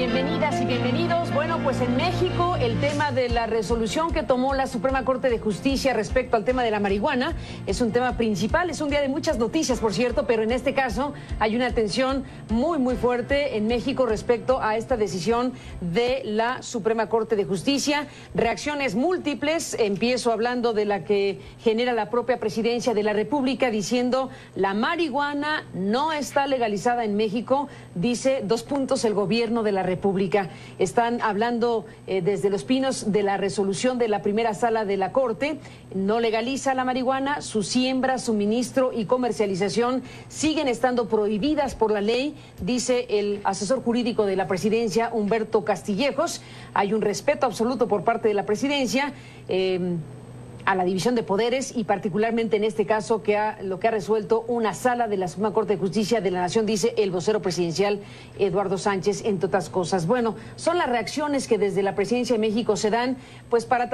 Bienvenidas y bienvenidos. Bueno, pues en México el tema de la resolución que tomó la Suprema Corte de Justicia respecto al tema de la marihuana es un tema principal. Es un día de muchas noticias, por cierto, pero en este caso hay una tensión muy fuerte en México respecto a esta decisión de la Suprema Corte de Justicia. Reacciones múltiples. Empiezo hablando de la que genera la propia Presidencia de la República, diciendo la marihuana no está legalizada en México, dice el gobierno de la República. Están hablando desde Los Pinos de la resolución de la primera sala de la Corte. No legaliza la marihuana, su siembra, suministro y comercialización siguen estando prohibidas por la ley, dice el asesor jurídico de la Presidencia, Humberto Castillejos. Hay un respeto absoluto por parte de la Presidencia a la división de poderes y particularmente en este caso lo que ha resuelto una sala de la Suprema Corte de Justicia de la Nación, dice el vocero presidencial Eduardo Sánchez, entre otras cosas. Bueno, son las reacciones que desde la Presidencia de México se dan, pues para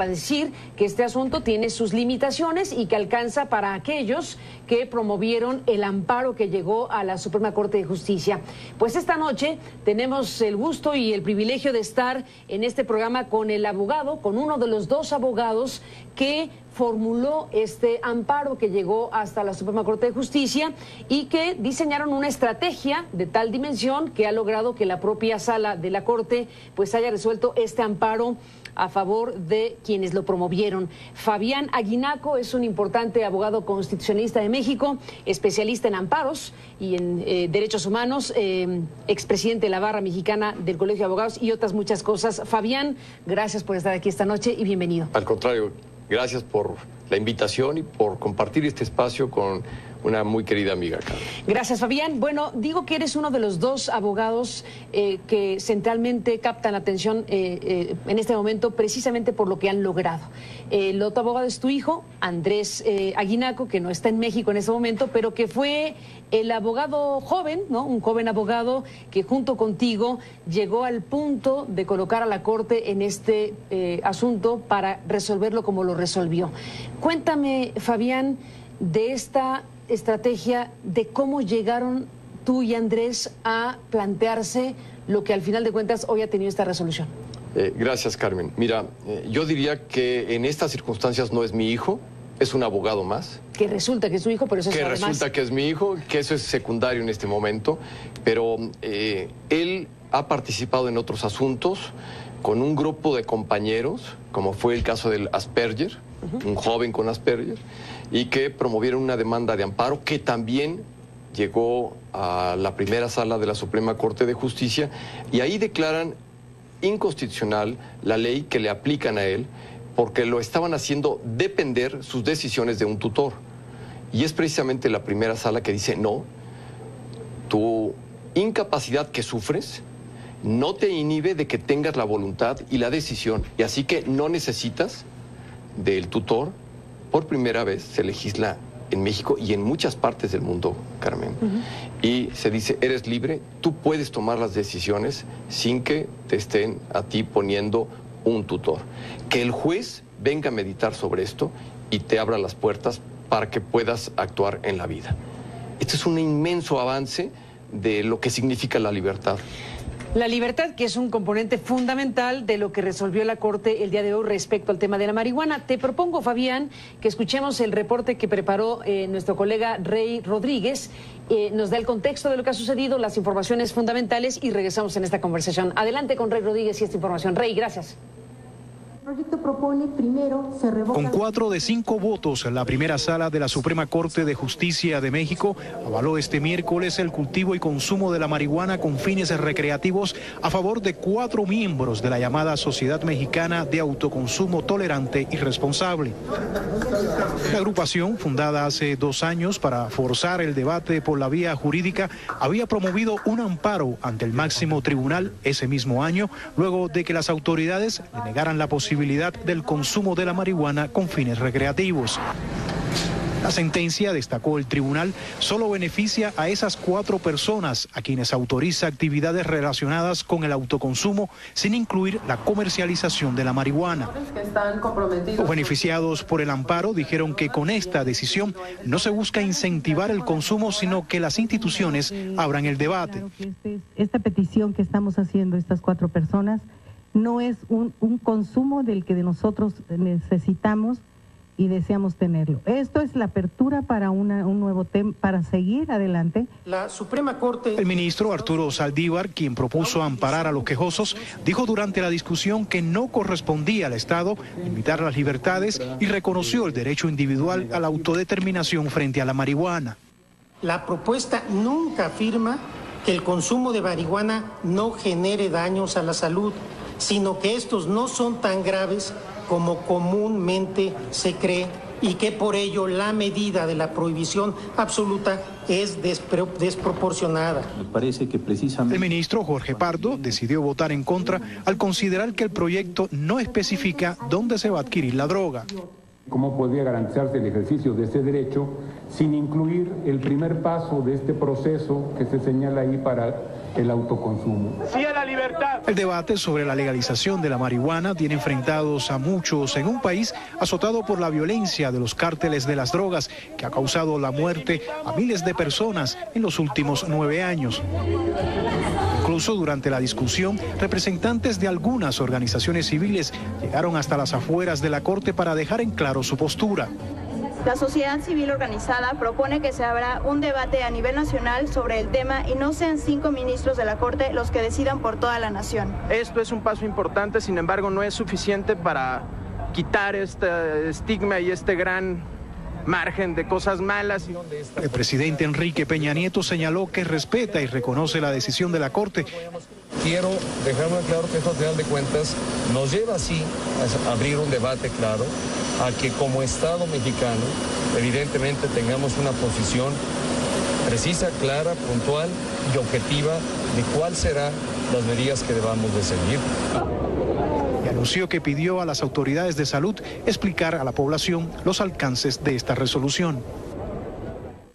decir que este asunto tiene sus limitaciones y que alcanza para aquellos que promovieron el amparo que llegó a la Suprema Corte de Justicia. Pues esta noche tenemos el gusto y el privilegio de estar en este programa con el abogado, con uno de los dos abogados que formuló este amparo que llegó hasta la Suprema Corte de Justicia y que diseñaron una estrategia de tal dimensión que ha logrado que la propia sala de la Corte pues haya resuelto este amparo a favor de quienes lo promovieron. Fabián Aguinaco es un importante abogado constitucionalista de México, especialista en amparos y en derechos humanos, expresidente de la Barra Mexicana del Colegio de Abogados y otras muchas cosas. Fabián, gracias por estar aquí esta noche y bienvenido. Al contrario, gracias por la invitación y por compartir este espacio con una muy querida amiga, Carmen. Gracias, Fabián. Bueno, digo que eres uno de los dos abogados que centralmente captan la atención en este momento precisamente por lo que han logrado. El otro abogado es tu hijo, Andrés Aguinaco, que no está en México en este momento, pero que fue el abogado joven, ¿no? Un joven abogado que junto contigo llegó al punto de colocar a la Corte en este asunto para resolverlo como lo resolvió. Cuéntame, Fabián, de esta estrategia, de cómo llegaron tú y Andrés a plantearse lo que al final de cuentas hoy ha tenido esta resolución. Gracias, Carmen. Mira, yo diría que en estas circunstancias no es mi hijo, es un abogado más. Que resulta que es su hijo, pero eso es además... Que resulta que es mi hijo, que eso es secundario en este momento, pero él ha participado en otros asuntos con un grupo de compañeros, como fue el caso del Asperger, un joven con Asperger, y que promovieron una demanda de amparo que también llegó a la primera sala de la Suprema Corte de Justicia y ahí declaran inconstitucional la ley que le aplican a él porque lo estaban haciendo depender sus decisiones de un tutor. Y es precisamente la primera sala que dice no, tu incapacidad que sufres no te inhibe de que tengas la voluntad y la decisión y así que no necesitas del tutor. Por primera vez se legisla en México y en muchas partes del mundo, Carmen. Y se dice, eres libre, tú puedes tomar las decisiones sin que te estén a ti poniendo un tutor. Que el juez venga a meditar sobre esto y te abra las puertas para que puedas actuar en la vida. Este es un inmenso avance de lo que significa la libertad. La libertad, que es un componente fundamental de lo que resolvió la Corte el día de hoy respecto al tema de la marihuana. Te propongo, Fabián, que escuchemos el reporte que preparó nuestro colega Rey Rodríguez. Nos da el contexto de lo que ha sucedido, las informaciones fundamentales y regresamos en esta conversación. Adelante con Rey Rodríguez y esta información. Rey, gracias. El proyecto propone primero se revoca... Con 4 de 5 votos, la primera sala de la Suprema Corte de Justicia de México avaló este miércoles el cultivo y consumo de la marihuana con fines recreativos a favor de 4 miembros de la llamada Sociedad Mexicana de Autoconsumo Tolerante y Responsable. La agrupación, fundada hace 2 años para forzar el debate por la vía jurídica, había promovido un amparo ante el máximo tribunal ese mismo año, luego de que las autoridades le negaran la posibilidad del consumo de la marihuana con fines recreativos. La sentencia, destacó el tribunal, solo beneficia a esas 4 personas a quienes autoriza actividades relacionadas con el autoconsumo sin incluir la comercialización de la marihuana. Los beneficiados por el amparo dijeron que con esta decisión no se busca incentivar el consumo, sino que las instituciones abran el debate. Esta petición que estamos haciendo estas 4 personas no es un consumo del que de nosotros necesitamos y deseamos tenerlo. Esto es la apertura para un nuevo tema, para seguir adelante. La Suprema Corte... El ministro Arturo Saldívar, quien propuso amparar a los quejosos, dijo durante la discusión que no correspondía al Estado limitar las libertades y reconoció el derecho individual a la autodeterminación frente a la marihuana. La propuesta nunca afirma que el consumo de marihuana no genere daños a la salud, sino que estos no son tan graves como comúnmente se cree y que por ello la medida de la prohibición absoluta es desproporcionada. Me parece que precisamente... El ministro Jorge Pardo decidió votar en contra al considerar que el proyecto no especifica dónde se va a adquirir la droga. ¿Cómo podría garantizarse el ejercicio de ese derecho sin incluir el primer paso de este proceso que se señala ahí para el autoconsumo? ¡Sí a la libertad! El debate sobre la legalización de la marihuana tiene enfrentados a muchos en un país azotado por la violencia de los cárteles de las drogas, que ha causado la muerte a miles de personas en los últimos 9 años. Incluso durante la discusión, representantes de algunas organizaciones civiles llegaron hasta las afueras de la Corte para dejar en claro su postura. La sociedad civil organizada propone que se abra un debate a nivel nacional sobre el tema y no sean 5 ministros de la Corte los que decidan por toda la nación. Esto es un paso importante, sin embargo, no es suficiente para quitar este estigma y este gran margen de cosas malas. El presidente Enrique Peña Nieto señaló que respeta y reconoce la decisión de la Corte. Quiero dejar muy claro que esto, al final de cuentas, nos lleva así a abrir un debate claro, a que como Estado mexicano, evidentemente tengamos una posición precisa, clara, puntual y objetiva de cuál serán las medidas que debamos de seguir. Y anunció que pidió a las autoridades de salud explicar a la población los alcances de esta resolución.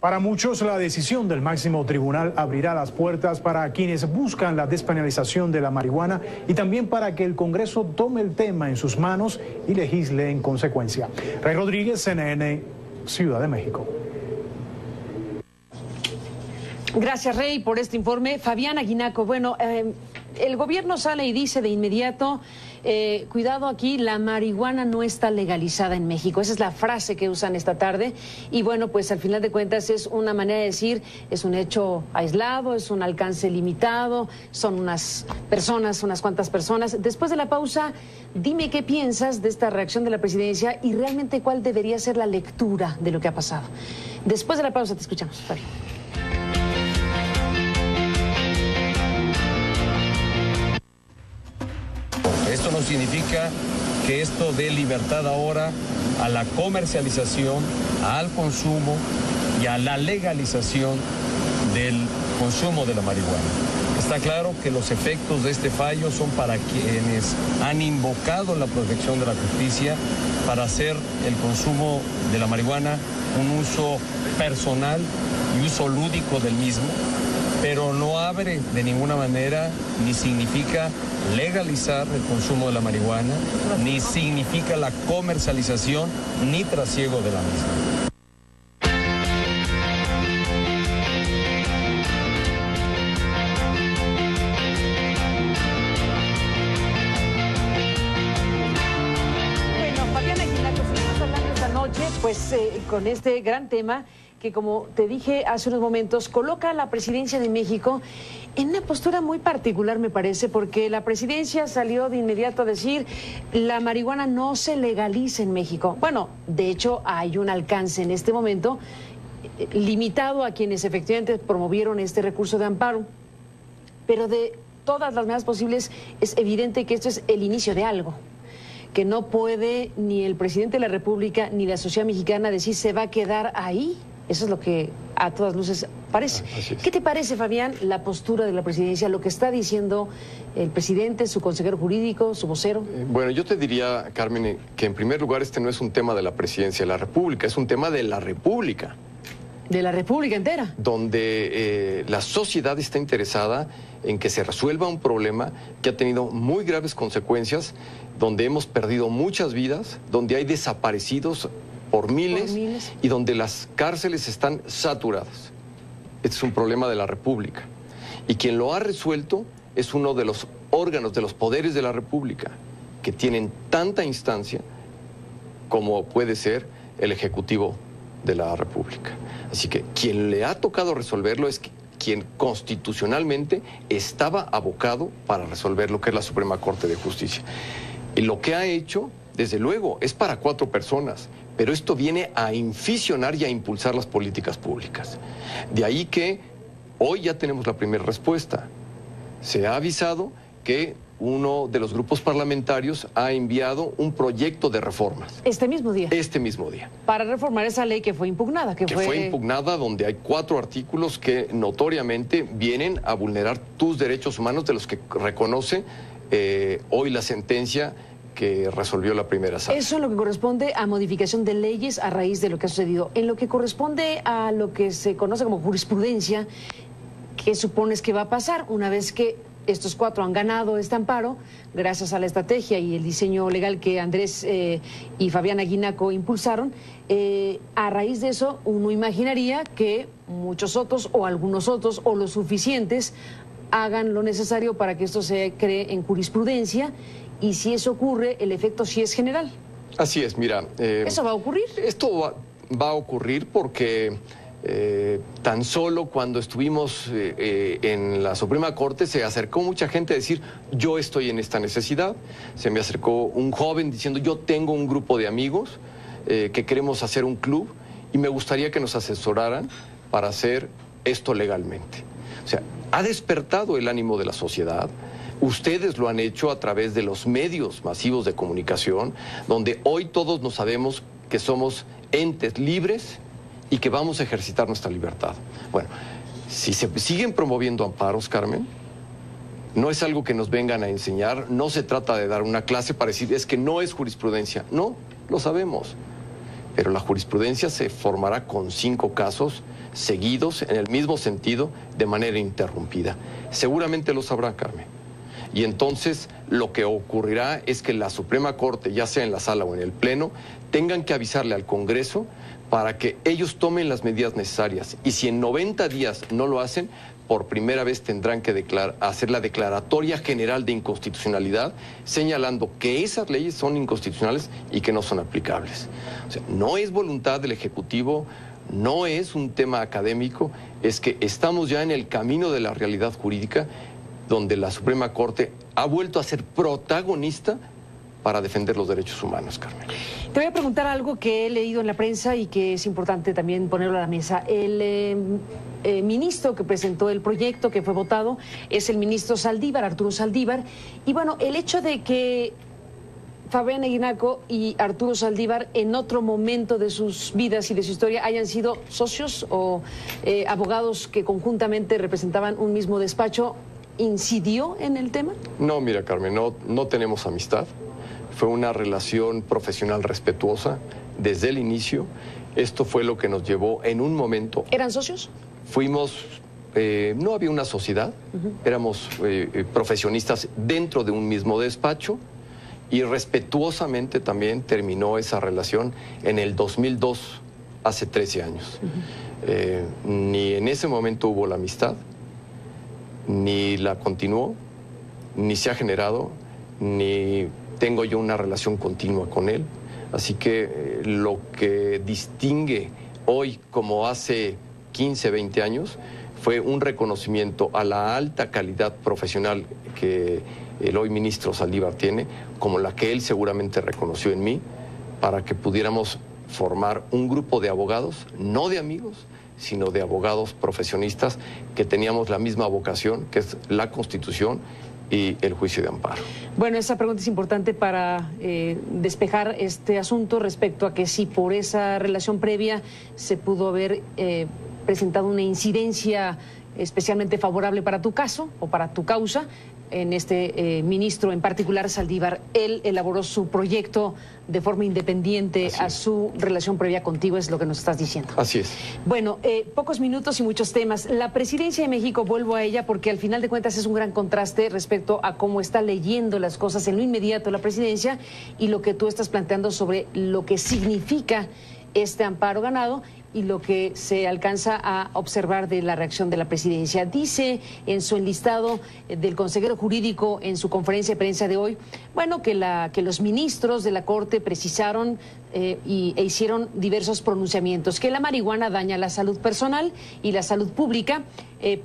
Para muchos, la decisión del máximo tribunal abrirá las puertas para quienes buscan la despenalización de la marihuana y también para que el Congreso tome el tema en sus manos y legisle en consecuencia. Rey Rodríguez, CNN, Ciudad de México. Gracias, Rey, por este informe. Fabiana Guinaco, bueno, el gobierno sale y dice de inmediato, cuidado aquí, la marihuana no está legalizada en México. Esa es la frase que usan esta tarde. Y bueno, pues al final de cuentas es una manera de decir, es un hecho aislado, es un alcance limitado, son unas personas, unas cuantas personas. Después de la pausa, dime qué piensas de esta reacción de la presidencia y realmente cuál debería ser la lectura de lo que ha pasado. Después de la pausa te escuchamos, Fabi. Esto no significa que esto dé libertad ahora a la comercialización, al consumo y a la legalización del consumo de la marihuana. Está claro que los efectos de este fallo son para quienes han invocado la protección de la justicia para hacer el consumo de la marihuana un uso personal y uso lúdico del mismo, pero no abre de ninguna manera ni significa legalizar el consumo de la marihuana, ni significa la comercialización ni trasiego de la misma. Bueno, Fabiana Guinaco, seguimos hablando esta noche, pues con este gran tema que, como te dije hace unos momentos, coloca a la presidencia de México en una postura muy particular, me parece, porque la presidencia salió de inmediato a decir la marihuana no se legaliza en México. Bueno, de hecho hay un alcance en este momento limitado a quienes efectivamente promovieron este recurso de amparo, pero de todas las maneras posibles es evidente que esto es el inicio de algo, que no puede ni el presidente de la República ni la sociedad mexicana decir se va a quedar ahí. Eso es lo que a todas luces parece. ¿Qué te parece, Fabián, la postura de la presidencia, lo que está diciendo el presidente, su consejero jurídico, su vocero? Bueno, yo te diría, Carmen, que en primer lugar este no es un tema de la presidencia de la República, es un tema de la República. De la República entera. Donde la sociedad está interesada en que se resuelva un problema que ha tenido muy graves consecuencias, donde hemos perdido muchas vidas, donde hay desaparecidos por miles y donde las cárceles están saturadas. Este es un problema de la República. Y quien lo ha resuelto es uno de los órganos, de los poderes de la República, que tienen tanta instancia como puede ser el Ejecutivo de la República. Así que quien le ha tocado resolverlo es quien constitucionalmente estaba abocado para resolver lo que es la Suprema Corte de Justicia. Y lo que ha hecho, desde luego, es para 4 personas, pero esto viene a inficionar y a impulsar las políticas públicas. De ahí que hoy ya tenemos la primera respuesta. Se ha avisado que uno de los grupos parlamentarios ha enviado un proyecto de reformas. ¿Este mismo día? Este mismo día. Para reformar esa ley que fue impugnada. Que fue impugnada, donde hay 4 artículos que notoriamente vienen a vulnerar tus derechos humanos, de los que reconoce hoy la sentencia que resolvió la primera sala. Eso es lo que corresponde a modificación de leyes a raíz de lo que ha sucedido. En lo que corresponde a lo que se conoce como jurisprudencia, ¿qué supones que va a pasar una vez que estos 4 han ganado este amparo, gracias a la estrategia y el diseño legal que Andrés y Fabián Aguinaco impulsaron? A raíz de eso, uno imaginaría que muchos otros, o algunos otros, o los suficientes, hagan lo necesario para que esto se cree en jurisprudencia, y si eso ocurre, el efecto sí es general. Así es, mira. ¿Eso va a ocurrir? Esto va a ocurrir porque tan solo cuando estuvimos en la Suprema Corte se acercó mucha gente a decir, yo estoy en esta necesidad. Se me acercó un joven diciendo, yo tengo un grupo de amigos que queremos hacer un club y me gustaría que nos asesoraran para hacer esto legalmente. O sea, ha despertado el ánimo de la sociedad. Ustedes lo han hecho a través de los medios masivos de comunicación, donde hoy todos nos sabemos que somos entes libres y que vamos a ejercitar nuestra libertad. Bueno, si se siguen promoviendo amparos, Carmen, no es algo que nos vengan a enseñar, no se trata de dar una clase para decir, es que no es jurisprudencia. No, lo sabemos. Pero la jurisprudencia se formará con 5 casos seguidos en el mismo sentido, de manera interrumpida. Seguramente lo sabrá, Carmen. Y entonces lo que ocurrirá es que la Suprema Corte, ya sea en la sala o en el Pleno, tengan que avisarle al Congreso para que ellos tomen las medidas necesarias. Y si en 90 días no lo hacen, por primera vez tendrán que hacer la declaratoria general de inconstitucionalidad, señalando que esas leyes son inconstitucionales y que no son aplicables. O sea, no es voluntad del Ejecutivo, no es un tema académico, es que estamos ya en el camino de la realidad jurídica, donde la Suprema Corte ha vuelto a ser protagonista para defender los derechos humanos, Carmen. Te voy a preguntar algo que he leído en la prensa y que es importante también ponerlo a la mesa. El ministro que presentó el proyecto, que fue votado, es el ministro Saldívar, Arturo Saldívar. Y bueno, el hecho de que Fabián Aguinaco y Arturo Saldívar en otro momento de sus vidas y de su historia hayan sido socios o abogados que conjuntamente representaban un mismo despacho, ¿incidió en el tema? No, mira, Carmen, no tenemos amistad. Fue una relación profesional respetuosa desde el inicio. Esto fue lo que nos llevó en un momento. ¿Eran socios? Fuimos, no había una sociedad, éramos profesionistas dentro de un mismo despacho y respetuosamente también terminó esa relación en el 2002, hace 13 años. Ni en ese momento hubo la amistad, ni la continuó, ni se ha generado, ni tengo yo una relación continua con él. Así que lo que distingue hoy como hace 15, 20 años fue un reconocimiento a la alta calidad profesional que el hoy ministro Saldívar tiene, como la que él seguramente reconoció en mí, para que pudiéramos formar un grupo de abogados, no de amigos, sino de abogados profesionistas que teníamos la misma vocación, que es la Constitución y el juicio de amparo. Bueno, esa pregunta es importante para despejar este asunto respecto a que si por esa relación previa se pudo haber presentado una incidencia especialmente favorable para tu caso o para tu causa. En este ministro en particular, Saldívar, él elaboró su proyecto de forma independiente a su relación previa contigo, es lo que nos estás diciendo. Así es. Bueno, pocos minutos y muchos temas. La presidencia de México, vuelvo a ella porque al final de cuentas es un gran contraste respecto a cómo está leyendo las cosas en lo inmediato la presidencia y lo que tú estás planteando sobre lo que significa este amparo ganado y lo que se alcanza a observar de la reacción de la presidencia. Dice en su enlistado del consejero jurídico en su conferencia de prensa de hoy, bueno, que los ministros de la Corte precisaron e hicieron diversos pronunciamientos, que la marihuana daña la salud personal y la salud pública,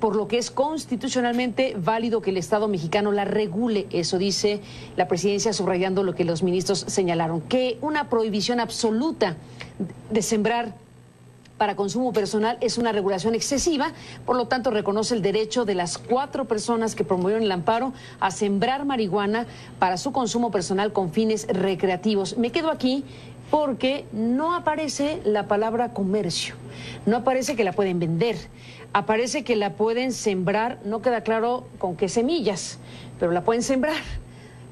por lo que es constitucionalmente válido que el Estado mexicano la regule. Eso dice la presidencia, subrayando lo que los ministros señalaron, que una prohibición absoluta de sembrar para consumo personal es una regulación excesiva, por lo tanto reconoce el derecho de las 4 personas que promovieron el amparo a sembrar marihuana para su consumo personal con fines recreativos. Me quedo aquí porque no aparece la palabra comercio, no aparece que la pueden vender, aparece que la pueden sembrar, no queda claro con qué semillas, pero la pueden sembrar.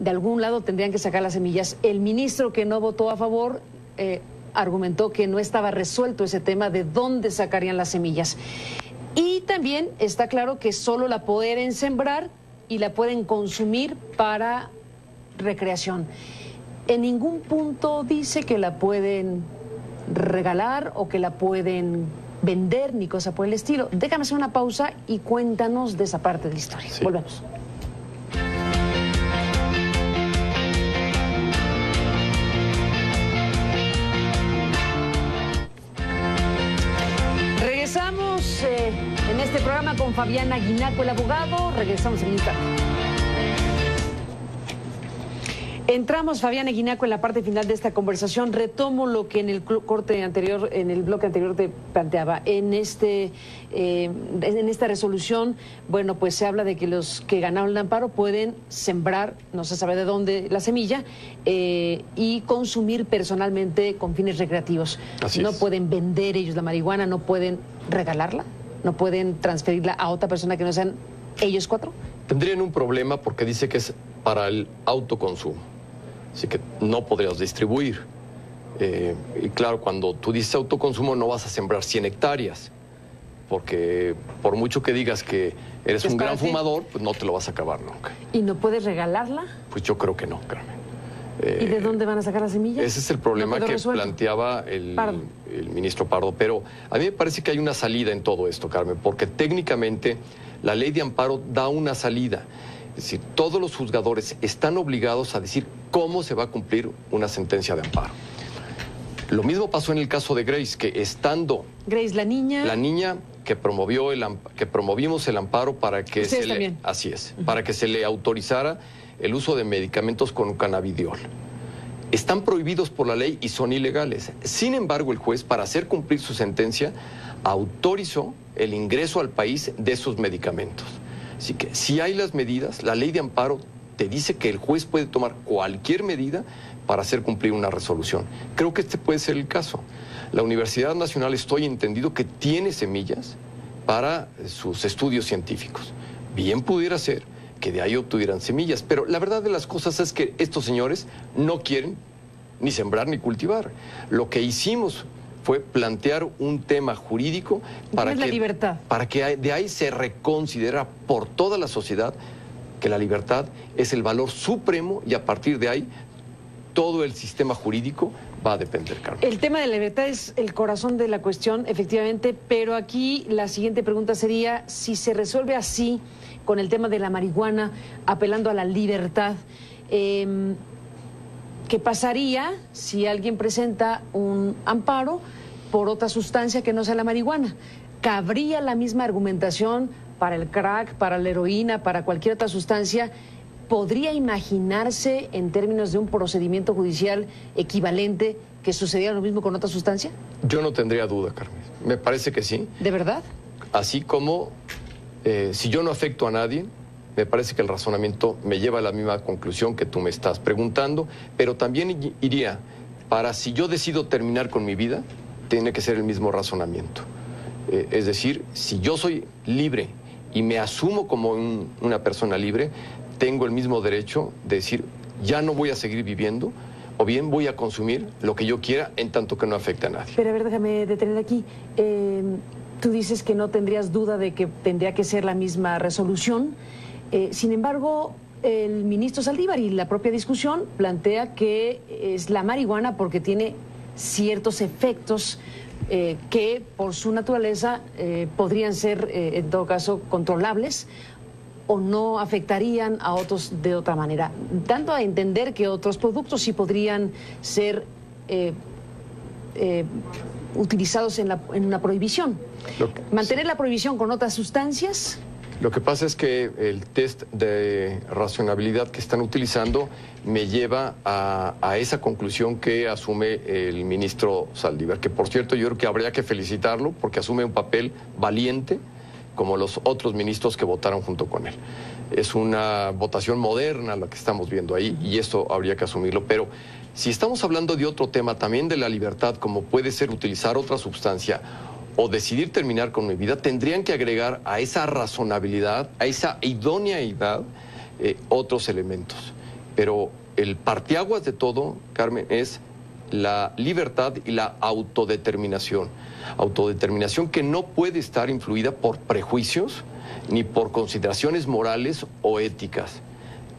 De algún lado tendrían que sacar las semillas. El ministro que no votó a favor argumentó que no estaba resuelto ese tema de dónde sacarían las semillas. Y también está claro que solo la pueden sembrar y la pueden consumir para recreación. En ningún punto dice que la pueden regalar o que la pueden vender ni cosa por el estilo. Déjame hacer una pausa y cuéntanos de esa parte de la historia. Sí. Volvemos. Regresamos en este programa con Fabián Aguinaco, el abogado. Regresamos en un instante. Entramos, Fabián Aguinaco, en la parte final de esta conversación. Retomo lo que en el corte anterior, en el bloque anterior te planteaba. En esta resolución, bueno, pues se habla de que los que ganaron el amparo pueden sembrar, no se sabe de dónde, la semilla y consumir personalmente con fines recreativos. No pueden vender ellos la marihuana, no pueden regalarla, no pueden transferirla a otra persona que no sean ellos 4. Tendrían un problema porque dice que es para el autoconsumo. Así que no podrías distribuir. Y claro, cuando tú dices autoconsumo no vas a sembrar 100 hectáreas, porque por mucho que digas que eres un gran fumador, pues no te lo vas a acabar nunca. ¿Y no puedes regalarla? Pues yo creo que no, Carmen. ¿Y de dónde van a sacar las semillas? Ese es el problema que planteaba el ministro Pardo. Pero a mí me parece que hay una salida en todo esto, Carmen, porque técnicamente la ley de amparo da una salida. Es decir, todos los juzgadores están obligados a decir cómo se va a cumplir una sentencia de amparo. Lo mismo pasó en el caso de Grace, que estando... Grace, la niña... La niña que promovimos el amparo para que se le... Así es, para que se le autorizara el uso de medicamentos con cannabidiol. Están prohibidos por la ley y son ilegales. Sin embargo, el juez, para hacer cumplir su sentencia, autorizó el ingreso al país de esos medicamentos. Así que si hay las medidas, la ley de amparo te dice que el juez puede tomar cualquier medida para hacer cumplir una resolución. Creo que este puede ser el caso. La Universidad Nacional, estoy entendido que tiene semillas para sus estudios científicos. Bien pudiera ser que de ahí obtuvieran semillas, pero la verdad de las cosas es que estos señores no quieren ni sembrar ni cultivar. Lo que hicimos fue plantear un tema jurídico para que de ahí se reconsidera por toda la sociedad que la libertad es el valor supremo y a partir de ahí todo el sistema jurídico va a depender, Carmen. El tema de la libertad es el corazón de la cuestión, efectivamente, pero aquí la siguiente pregunta sería si se resuelve así con el tema de la marihuana, apelando a la libertad, ¿qué pasaría si alguien presenta un amparo por otra sustancia que no sea la marihuana? ¿Cabría la misma argumentación para el crack, para la heroína, para cualquier otra sustancia? ¿Podría imaginarse en términos de un procedimiento judicial equivalente que sucediera lo mismo con otra sustancia? Yo no tendría duda, Carmen. Me parece que sí. ¿De verdad? Así como si yo no afecto a nadie, me parece que el razonamiento me lleva a la misma conclusión que tú me estás preguntando, pero también iría para si yo decido terminar con mi vida, tiene que ser el mismo razonamiento. Es decir, si yo soy libre y me asumo como una persona libre, tengo el mismo derecho de decir, ya no voy a seguir viviendo, o bien voy a consumir lo que yo quiera en tanto que no afecte a nadie. Pero a ver, déjame detener aquí. Tú dices que no tendrías duda de que tendría que ser la misma resolución. Sin embargo, el ministro Saldívar y la propia discusión plantea que es la marihuana porque tiene ciertos efectos que por su naturaleza podrían ser en todo caso controlables o no afectarían a otros de otra manera, dando a entender que otros productos sí podrían ser utilizados en una prohibición. Mantener la prohibición con otras sustancias. Lo que pasa es que el test de razonabilidad que están utilizando me lleva a esa conclusión que asume el ministro Saldívar, que por cierto yo creo que habría que felicitarlo porque asume un papel valiente como los otros ministros que votaron junto con él. Es una votación moderna la que estamos viendo ahí y esto habría que asumirlo, pero si estamos hablando de otro tema también de la libertad, como puede ser utilizar otra sustancia o decidir terminar con mi vida, tendrían que agregar a esa razonabilidad, a esa idoneidad, otros elementos. Pero el parteaguas de todo, Carmen, es la libertad y la autodeterminación. Autodeterminación que no puede estar influida por prejuicios ni por consideraciones morales o éticas.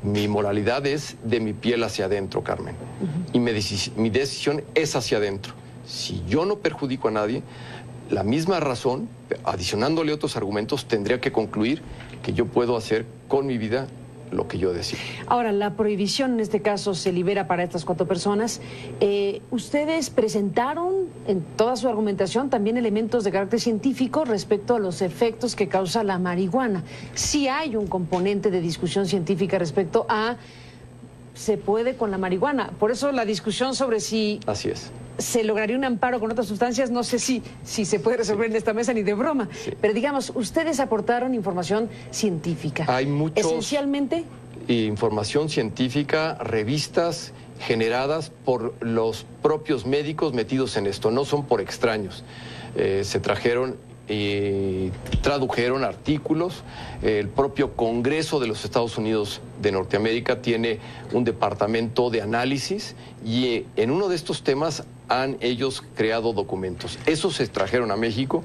Mi moralidad es de mi piel hacia adentro, Carmen. Y mi decisión es hacia adentro. Si yo no perjudico a nadie, la misma razón, adicionándole otros argumentos, tendría que concluir que yo puedo hacer con mi vida lo que yo decido. Ahora, la prohibición en este caso se libera para estas 4 personas. ¿Ustedes presentaron en toda su argumentación también elementos de carácter científico respecto a los efectos que causa la marihuana? Sí hay un componente de discusión científica respecto a se puede con la marihuana. Por eso la discusión sobre si así es. Se lograría un amparo con otras sustancias, no sé si se puede resolver en esta mesa ni de broma. Sí. Pero digamos, ustedes aportaron información científica. Hay muchos... Esencialmente... Información científica, revistas generadas por los propios médicos metidos en esto, no son por extraños. Se trajeron y tradujeron artículos. El propio Congreso de los Estados Unidos de Norteamérica tiene un departamento de análisis y en uno de estos temas han ellos creado documentos. Esos se trajeron a México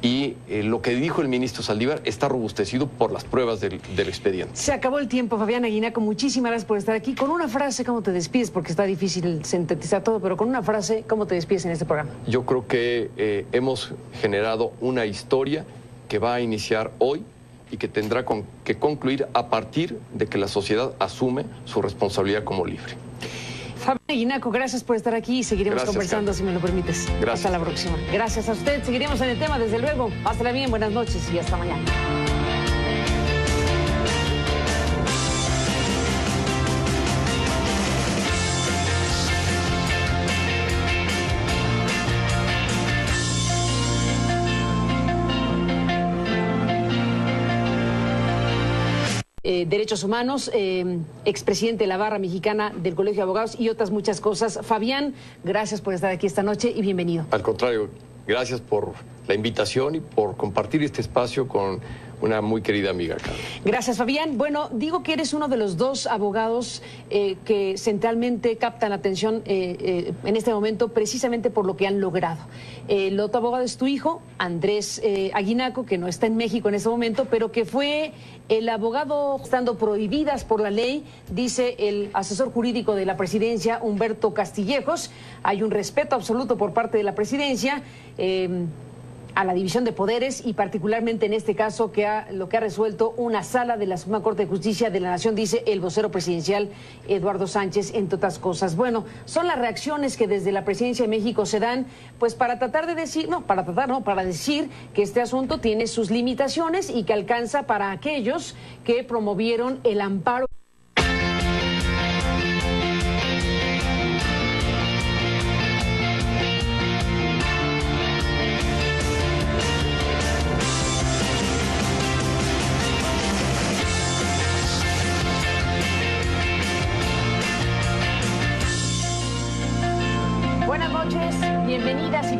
y lo que dijo el ministro Saldívar está robustecido por las pruebas del expediente. Se acabó el tiempo, Fabián Aguinaco, muchísimas gracias por estar aquí. Con una frase, ¿cómo te despides? Porque está difícil sintetizar todo, pero con una frase, ¿cómo te despides en este programa? Yo creo que hemos generado una historia que va a iniciar hoy y que tendrá que concluir a partir de que la sociedad asume su responsabilidad como libre. Fabián Aguinaco, gracias por estar aquí y seguiremos conversando, Carmen, si me lo permites. Gracias. Hasta la próxima. Gracias a usted. Seguiremos en el tema, desde luego. Pásala bien, buenas noches y hasta mañana. Derechos Humanos, expresidente de la Barra Mexicana del Colegio de Abogados y otras muchas cosas. Fabián, gracias por estar aquí esta noche y bienvenido. Al contrario, gracias por la invitación y por compartir este espacio con una muy querida amiga, Carmen. Gracias, Fabián. Bueno, digo que eres uno de los 2 abogados que centralmente captan la atención en este momento precisamente por lo que han logrado. El otro abogado es tu hijo, Andrés Aguinaco, que no está en México en este momento, pero que fue el abogado estando prohibidas por la ley, dice el asesor jurídico de la presidencia, Humberto Castillejos. Hay un respeto absoluto por parte de la presidencia a la división de poderes y particularmente en este caso lo que ha resuelto una sala de la Suprema Corte de Justicia de la Nación, dice el vocero presidencial Eduardo Sánchez, entre otras cosas. Bueno, son las reacciones que desde la presidencia de México se dan, pues para tratar de decir, para decir que este asunto tiene sus limitaciones y que alcanza para aquellos que promovieron el amparo.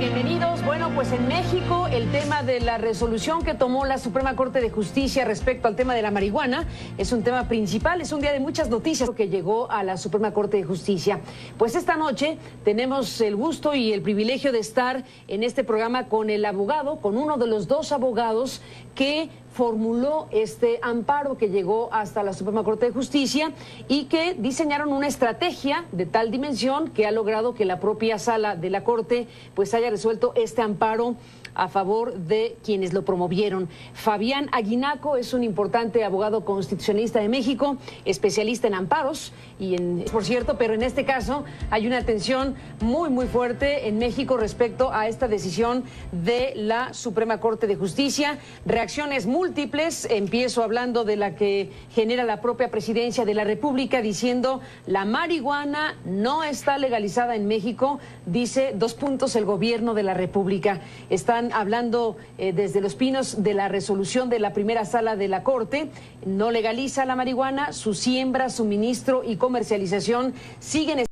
Bienvenidos. Bueno, pues en México el tema de la resolución que tomó la Suprema Corte de Justicia respecto al tema de la marihuana es un tema principal, es un día de muchas noticias que llegó a la Suprema Corte de Justicia. Pues esta noche tenemos el gusto y el privilegio de estar en este programa con el abogado, con uno de los dos abogados que formuló este amparo que llegó hasta la Suprema Corte de Justicia y que diseñaron una estrategia de tal dimensión que ha logrado que la propia sala de la Corte pues haya resuelto este amparo a favor de quienes lo promovieron. Fabián Aguinaco es un importante abogado constitucionalista de México, especialista en amparos por cierto, pero en este caso hay una tensión muy fuerte en México respecto a esta decisión de la Suprema Corte de Justicia. Reacciones múltiples, empiezo hablando de la que genera la propia Presidencia de la República diciendo la marihuana no está legalizada en México, dice el gobierno de la República. Están hablando desde Los Pinos de la resolución de la primera sala de la Corte, no legaliza la marihuana, su siembra, suministro y comercialización siguen